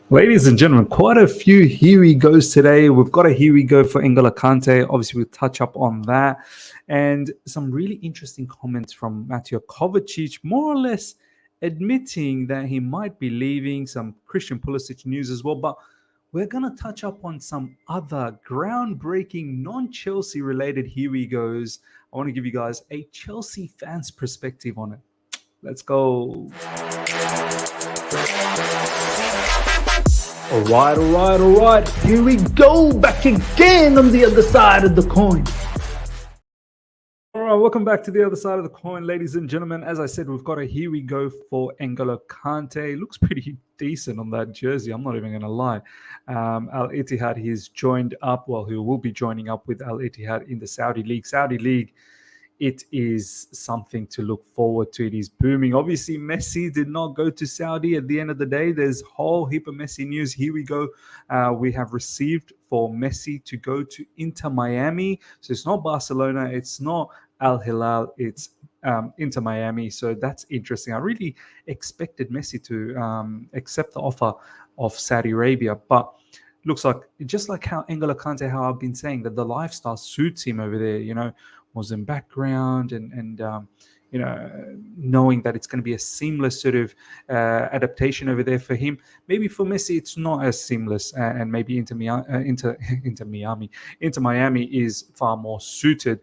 Ladies and gentlemen, quite a few here we goes today. We've got a here we go for N'Golo Kante. Obviously, we'll touch up on that. And some really interesting comments from Mateo Kovacic, more or less admitting that he might be leaving. Some Christian Pulisic news as well. But we're going to touch up on some other groundbreaking, non-Chelsea related here we goes. I want to give you guys a Chelsea fan's perspective on it. Let's go. All right. Here we go, back again on the other side of the coin. All right, welcome back to the other side of the coin, ladies and gentlemen. As I said, we've got a here we go for N'Golo Kante. Looks pretty decent on that jersey, I'm not even going to lie. Al Ittihad, he's joined up, well, he will be joining up with Al Ittihad in the Saudi League. It is something to look forward to. It is booming. Obviously, Messi did not go to Saudi at the end of the day. There's a whole heap of Messi news. Here we go. We have received for Messi to go to Inter Miami. So it's not Barcelona. It's not Al Hilal. It's Inter Miami. So that's interesting. I really expected Messi to accept the offer of Saudi Arabia. But looks like, just like how N'Golo Kante, how I've been saying, that the lifestyle suits him over there, Muslim background and knowing that it's going to be a seamless sort of adaptation over there for him. Maybe for Messi it's not as seamless, and maybe Inter Miami is far more suited.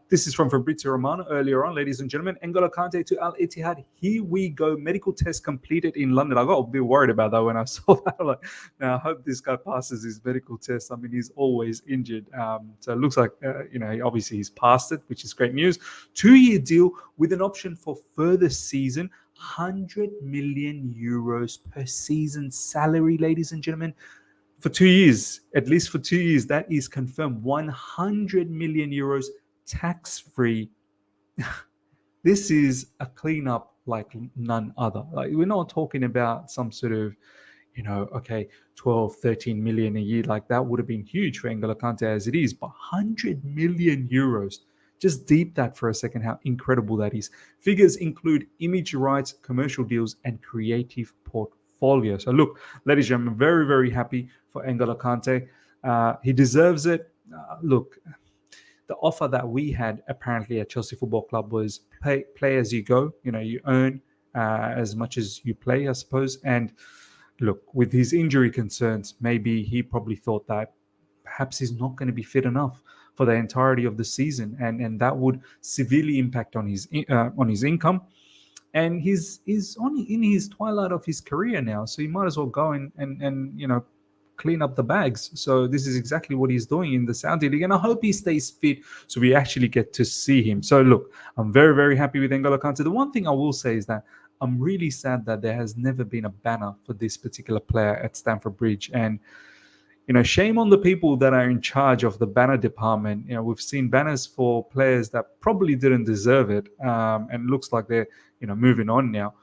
This is from Fabrizio Romano earlier on, ladies and gentlemen. N'Golo Kante to Al Ittihad. Here we go. Medical test completed in London. I got a bit worried about that when I saw that. Now I hope this guy passes his medical test. I mean, he's always injured. So it looks like, obviously he's passed it, which is great news. 2-year deal with an option for further season. 100 million euros per season salary, ladies and gentlemen. For 2 years, at least for 2 years, that is confirmed. 100 million euros tax-free. This is a cleanup like none other. Like, we're not talking about some sort of, 12, 13 million a year. Like, that would have been huge for N'Golo Kante as it is. But 100 million euros. Just deep that for a second, how incredible that is. Figures include image rights, commercial deals, and creative portfolio. So look, ladies and gentlemen, very, very happy for N'Golo Kante. He deserves it. Look, the offer that we had apparently at Chelsea Football Club was play as you go. You earn as much as you play, I suppose. And look, with his injury concerns, maybe he probably thought that perhaps he's not going to be fit enough for the entirety of the season, and that would severely impact on his income. And he's in his twilight of his career now, so he might as well go and clean up the bags. So this is exactly what he's doing in the Saudi League, and I hope he stays fit so we actually get to see him. So look, I'm very, very happy with N'Golo Kante. The one thing I will say is that I'm really sad that there has never been a banner for this particular player at Stamford Bridge. And shame on the people that are in charge of the banner department. We've seen banners for players that probably didn't deserve it, and looks like they're moving on now.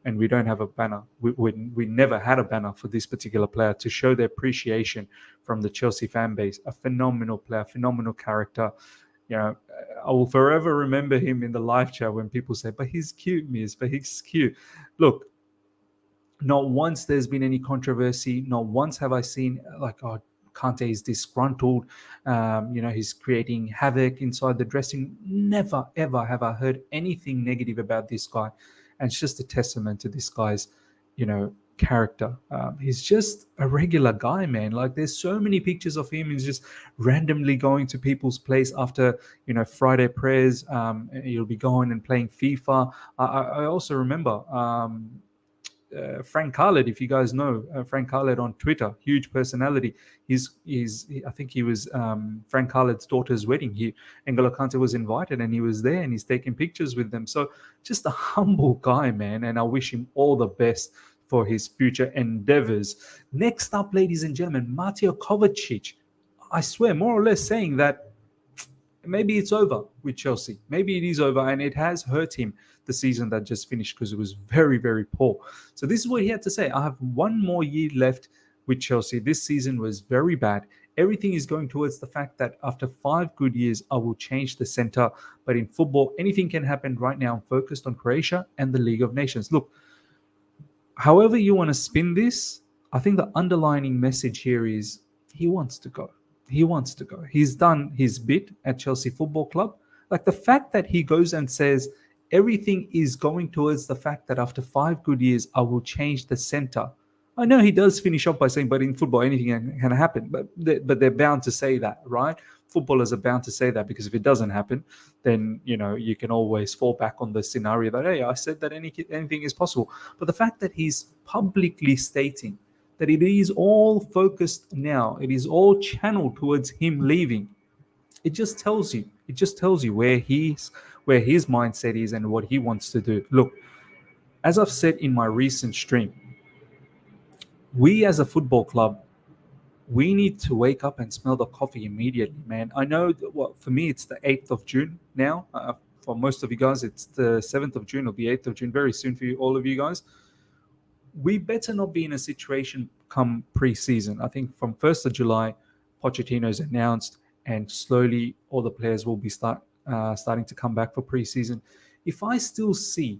And we don't have a banner. We never had a banner for this particular player to show their appreciation from the Chelsea fan base. A phenomenal player, phenomenal character. I will forever remember him in the live chat when people say, "But he's cute, miss. But he's cute." Look. Not once there's been any controversy. Not once have I seen Kante is disgruntled. He's creating havoc inside the dressing. Never, ever have I heard anything negative about this guy. And it's just a testament to this guy's, character. He's just a regular guy, man. Like, there's so many pictures of him. He's just randomly going to people's place after, Friday prayers. He'll be going and playing FIFA. I also remember... Frank Khaled, if you guys know Frank Khaled on Twitter, huge personality. I think he was Frank Khaled's daughter's wedding. N'Golo Kante was invited and he was there and he's taking pictures with them. So just a humble guy, man. And I wish him all the best for his future endeavors. Next up, ladies and gentlemen, Mateo Kovacic. I swear, more or less saying that maybe it's over with Chelsea. Maybe it is over, and it has hurt him the season that just finished because it was very, very poor. So this is what he had to say. I have one more year left with Chelsea. This season was very bad. Everything is going towards the fact that after 5 good years, I will change the center. But in football, anything can happen. Right now, I'm focused on Croatia and the League of Nations. Look, However you want to spin this, I think the underlining message here is he wants to go. He wants to go. He's done his bit at Chelsea Football Club. Like the fact that he goes and says everything is going towards the fact that after 5 good years, I will change the center. I know he does finish off by saying, but in football, anything can happen. But they're bound to say that, right? Footballers are bound to say that because if it doesn't happen, then you can always fall back on the scenario that, hey, I said that anything is possible. But the fact that he's publicly stating that it is all focused now, it is all channeled towards him leaving, it just tells you where his mindset is and what he wants to do. Look, as I've said in my recent stream, we as a football club, we need to wake up and smell the coffee immediately, man. I know that, for me, it's the 8th of June now. For most of you guys, it's the 7th of June or the 8th of June, very soon for all of you guys. We better not be in a situation come pre-season. I think from 1st of July, Pochettino's announced, and slowly all the players will be starting to come back for pre-season. If I still see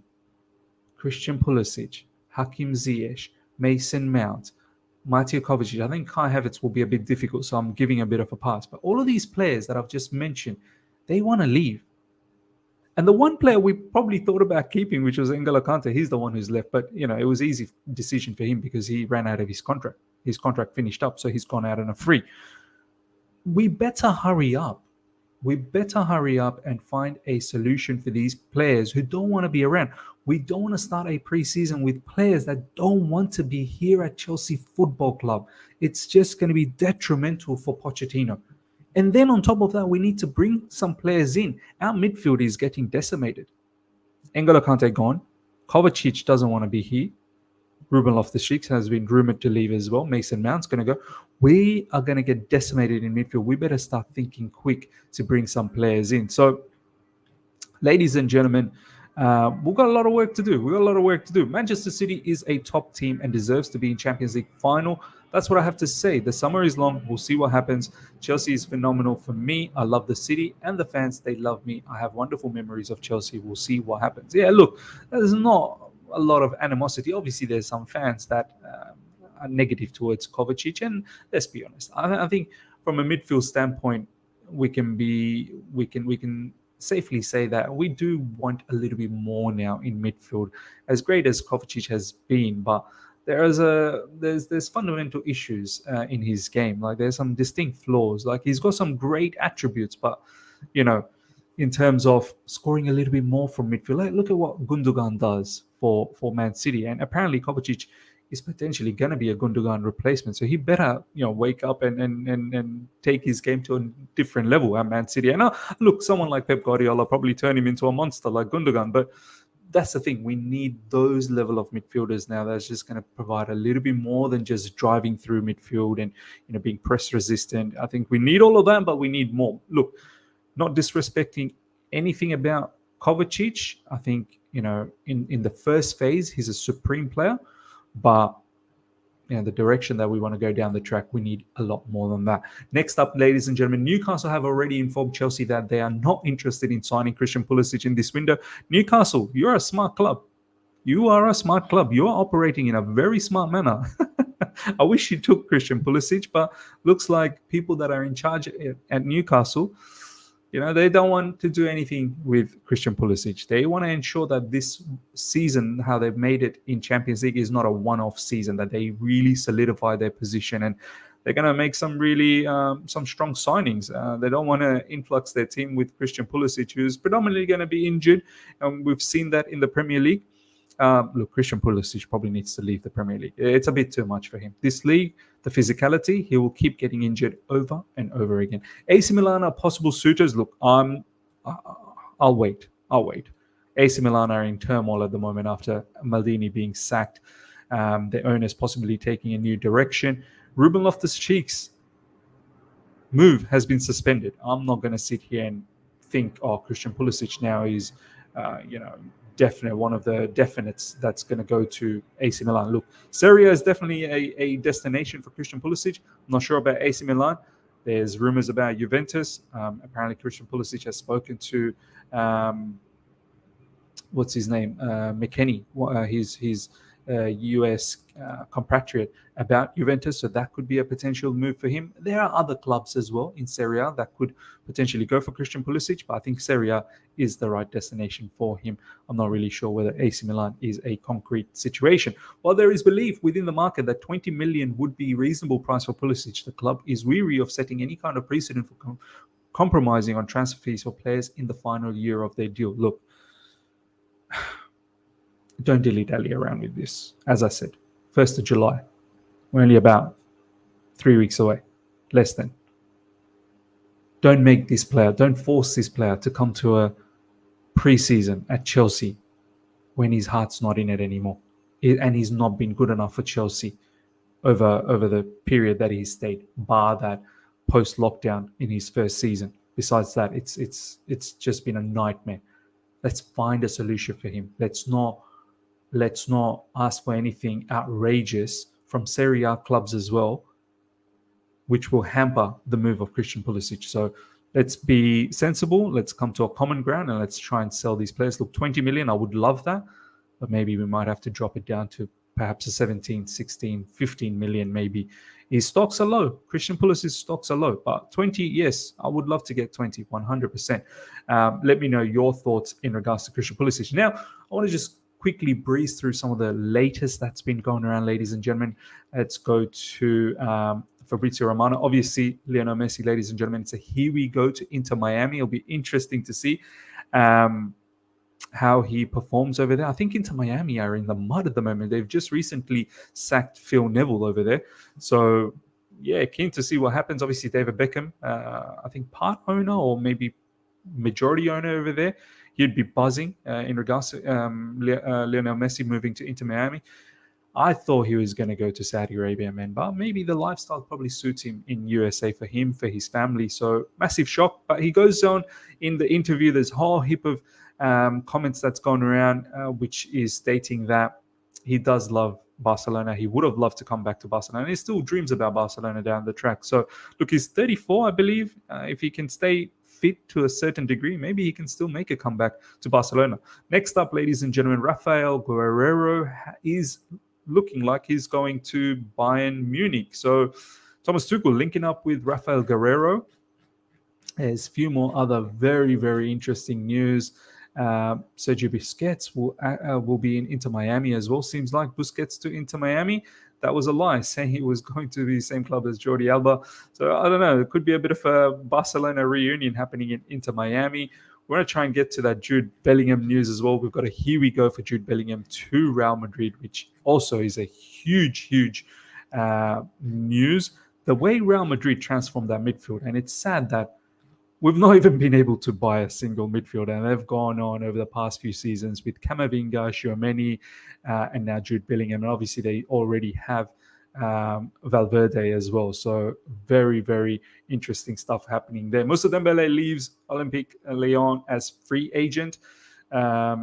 Christian Pulisic, Hakim Ziyech, Mason Mount, Mateo Kovacic, I think Kai Havertz will be a bit difficult, so I'm giving a bit of a pass. But all of these players that I've just mentioned, they want to leave. And the one player we probably thought about keeping, which was N'Golo Kante, he's the one who's left. But, it was an easy decision for him because he ran out of his contract. His contract finished up, so he's gone out on a free. We better hurry up. We better hurry up and find a solution for these players who don't want to be around. We don't want to start a preseason with players that don't want to be here at Chelsea Football Club. It's just going to be detrimental for Pochettino. And then on top of that, we need to bring some players in. Our midfield is getting decimated. N'Golo Kante gone. Kovacic doesn't want to be here. Ruben Loftus-Cheek has been rumored to leave as well. Mason Mount's going to go. We are going to get decimated in midfield. We better start thinking quick to bring some players in. So, ladies and gentlemen, we've got a lot of work to do. Manchester City is a top team and deserves to be in Champions League final. That's what I have to say. The summer is long. We'll see what happens. Chelsea is phenomenal for me. I love the city and the fans. They love me. I have wonderful memories of Chelsea. We'll see what happens. Yeah, look, there's not a lot of animosity. Obviously, there's some fans that are negative towards Kovacic, and let's be honest. I think from a midfield standpoint, we can safely say that we do want a little bit more now in midfield. As great as Kovacic has been, but there's fundamental issues in his game. Like there's some distinct flaws. Like he's got some great attributes, but in terms of scoring a little bit more from midfield, like look at what Gundogan does for Man City, and apparently Kovacic is potentially going to be a Gundogan replacement. So he better wake up and take his game to a different level at Man City. And look, someone like Pep Guardiola probably turn him into a monster like Gundogan, but that's the thing. We need those level of midfielders now that's just going to provide a little bit more than just driving through midfield and being press resistant. I think we need all of that, but we need more. Look, not disrespecting anything about Kovacic. I think in the first phase he's a supreme player, but the direction that we want to go down the track, we need a lot more than that. Next up, ladies and gentlemen, Newcastle have already informed Chelsea that they are not interested in signing Christian Pulisic in this window. Newcastle, you're a smart club. You are a smart club. You are operating in a very smart manner. I wish you took Christian Pulisic, but looks like people that are in charge at Newcastle, they don't want to do anything with Christian Pulisic. They want to ensure that this season, how they've made it in Champions League, is not a one-off season, that they really solidify their position. And they're going to make some really some strong signings. They don't want to influx their team with Christian Pulisic, who's predominantly going to be injured. And we've seen that in the Premier League. Look, Christian Pulisic probably needs to leave the Premier League. It's a bit too much for him. This league, the physicality, he will keep getting injured over and over again. AC Milan are possible suitors. Look, I'll wait. AC Milan are in turmoil at the moment after Maldini being sacked. The owners possibly taking a new direction. Ruben Loftus-Cheek's move has been suspended. I'm not going to sit here and think, Christian Pulisic now is, definite, one of the definites that's going to go to AC Milan. Look, Serie A is definitely a destination for Christian Pulisic. I'm not sure about AC Milan. There's rumors about Juventus. Apparently, Christian Pulisic has spoken to what's his name, McKennie. US compatriot about Juventus, so that could be a potential move for him. There are other clubs as well in Serie A that could potentially go for Christian Pulisic, but I think Serie A is the right destination for him. I'm not really sure whether AC Milan is a concrete situation. While there is belief within the market that 20 million would be a reasonable price for Pulisic, the club is weary of setting any kind of precedent for compromising on transfer fees for players in the final year of their deal. Look, don't dilly-dally around with this. As I said, 1st of July. We're only about 3 weeks away. Less than. Don't make this player, don't force this player to come to a pre-season at Chelsea when his heart's not in it anymore. And he's not been good enough for Chelsea over the period that he's stayed, bar that post-lockdown in his first season. Besides that, it's just been a nightmare. Let's find a solution for him. Let's not ask for anything outrageous from Serie A clubs as well, which will hamper the move of Christian Pulisic. So let's be sensible. Let's come to a common ground and let's try and sell these players. Look, 20 million, I would love that, but maybe we might have to drop it down to perhaps a 17, 16, 15 million maybe. His stocks are low. Christian Pulisic's stocks are low, but 20, yes, I would love to get 20, 100%. Let me know your thoughts in regards to Christian Pulisic. Now, I want to just quickly breeze through some of the latest that's been going around, ladies and gentlemen. Let's go to Fabrizio Romano. Obviously, Lionel Messi, ladies and gentlemen. So here we go to Inter Miami. It'll be interesting to see how he performs over there. I think Inter Miami are in the mud at the moment. They've just recently sacked Phil Neville over there. So, yeah, keen to see what happens. Obviously, David Beckham, I think part owner or maybe majority owner over there. He'd be buzzing in regards to Lionel Messi moving to Inter Miami. I thought he was going to go to Saudi Arabia, man, but maybe the lifestyle probably suits him in USA for him, for his family. So massive shock. But he goes on in the interview. There's a whole heap of comments that's gone around, which is stating that he does love Barcelona. He would have loved to come back to Barcelona. He still dreams about Barcelona down the track. So look, he's 34, I believe. If he can stay fit to a certain degree, maybe he can still make a comeback to Barcelona. Next up, ladies and gentlemen, Rafael Guerreiro is looking like he's going to Bayern Munich. So Thomas Tuchel linking up with Rafael Guerreiro. There's a few more other very, very interesting news. Sergio Busquets will be in Inter Miami as well. Seems like Busquets to Inter Miami. That was a lie, saying he was going to the same club as Jordi Alba. So I don't know. It could be a bit of a Barcelona reunion happening in Inter Miami. We're going to try and get to that Jude Bellingham news as well. We've got a here we go for Jude Bellingham to Real Madrid, which also is a huge news. The way Real Madrid transformed that midfield, and it's sad that we've not even been able to buy a single midfielder, and they've gone on over the past few seasons with Camavinga, Tchouaméni, and now Jude Bellingham. And obviously, they already have Valverde as well. So very, very interesting stuff happening there. Moussa Dembélé leaves Olympique Lyon as free agent. I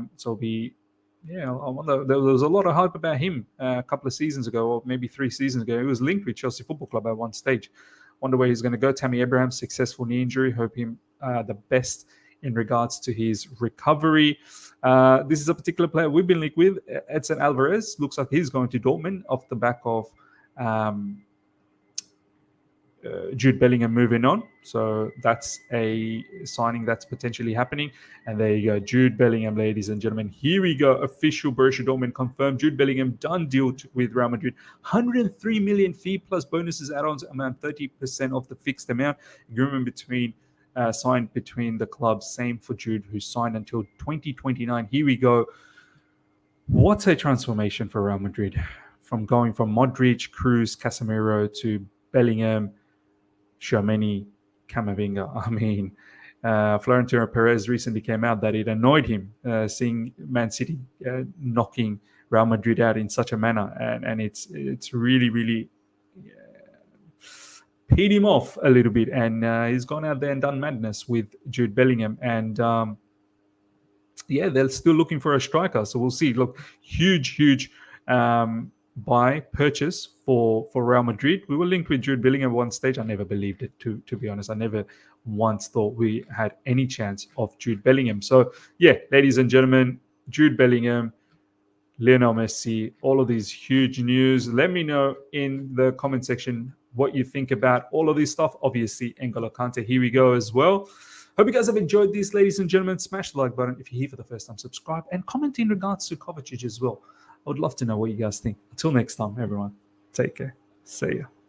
wonder, there was a lot of hype about him a couple of seasons ago, or maybe 3 seasons ago. He was linked with Chelsea Football Club at one stage. Wonder where he's going to go. Tammy Abraham, successful knee injury. Hope him the best in regards to his recovery. This is a particular player we've been linked with. Edson Alvarez looks like he's going to Dortmund off the back of Jude Bellingham moving on. So that's a signing that's potentially happening. And there you go, Jude Bellingham, ladies and gentlemen. Here we go. Official Borussia Dortmund confirmed. Jude Bellingham done deal with Real Madrid. 103 million fee plus bonuses, add-ons, amount 30% of the fixed amount. Agreement signed between the clubs. Same for Jude, who signed until 2029. Here we go. What a transformation for Real Madrid. From going from Modric, Cruz, Casemiro to Bellingham, Tchouaméni, Camavinga. I mean, Florentino Perez recently came out that it annoyed him seeing Man City knocking Real Madrid out in such a manner, and it's really paid him off a little bit, and he's gone out there and done madness with Jude Bellingham, and they're still looking for a striker, so we'll see. Look, huge purchase for Real Madrid. We were linked with Jude Bellingham at one stage. I never believed it, to be honest. I never once thought we had any chance of Jude Bellingham. So, yeah, ladies and gentlemen, Jude Bellingham Lionel Messi, all of these huge news. Let me know in the comment section what you think about all of this stuff. Obviously, N'Golo Kante, here we go as well. Hope you guys have enjoyed this, ladies and gentlemen. Smash the like button if you're here for the first time. Subscribe and comment in regards to Kovacic as well. I would love to know what you guys think. Until next time, everyone. Take care. See ya.